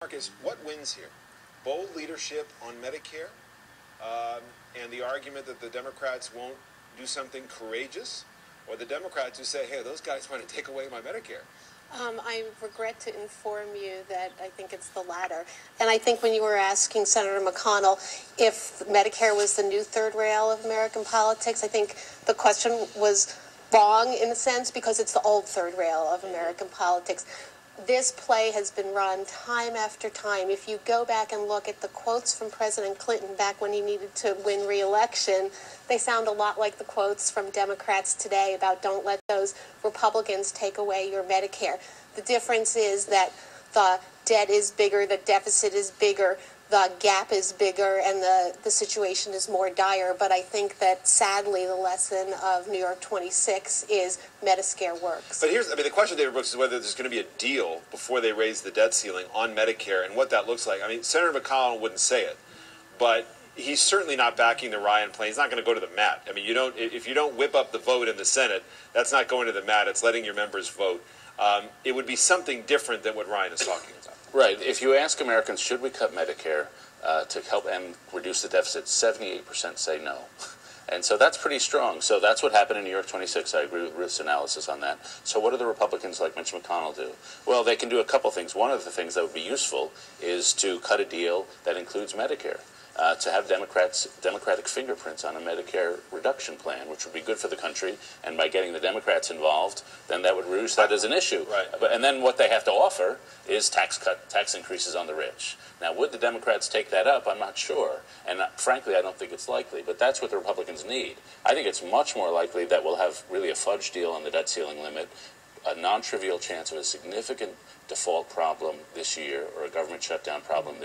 Marcus, what wins here? Bold leadership on Medicare and the argument that the Democrats won't do something courageous, or the Democrats who say, hey, those guys want to take away my Medicare? I regret to inform you that I think it's the latter. And I think when you were asking Senator McConnell if Medicare was the new third rail of American politics, I think the question was wrong in a sense because it's the old third rail of American politics. This play has been run time after time. If you go back and look at the quotes from President Clinton back when he needed to win re-election, they sound a lot like the quotes from Democrats today about don't let those Republicans take away your Medicare. The difference is that the debt is bigger, the deficit is bigger, the gap is bigger, and the situation is more dire. But I think that, sadly, the lesson of New York 26 is MediScare works. But here's, the question, David Brooks, is whether there's going to be a deal before they raise the debt ceiling on Medicare and what that looks like. Senator McConnell wouldn't say it, but he's certainly not backing the Ryan plan. He's not going to go to the mat. If you don't whip up the vote in the Senate, that's not going to the mat. It's letting your members vote. It would be something different than what Ryan is talking about. Right. If you ask Americans, should we cut Medicare to help and reduce the deficit, 78% say no. And so that's pretty strong. So that's what happened in New York 26. I agree with Ruth's analysis on that. So what do the Republicans like Mitch McConnell do? Well, they can do a couple things. One of the things that would be useful is to cut a deal that includes Medicare. To have Democratic fingerprints on a Medicare reduction plan, which would be good for the country, and by getting the Democrats involved, then that would reduce that as an issue. Right. And then what they have to offer is tax increases on the rich. Now, would the Democrats take that up? I'm not sure. And frankly, I don't think it's likely. But that's what the Republicans need. I think it's much more likely that we'll have really a fudge deal on the debt ceiling limit, a non-trivial chance of a significant default problem this year or a government shutdown problem this year.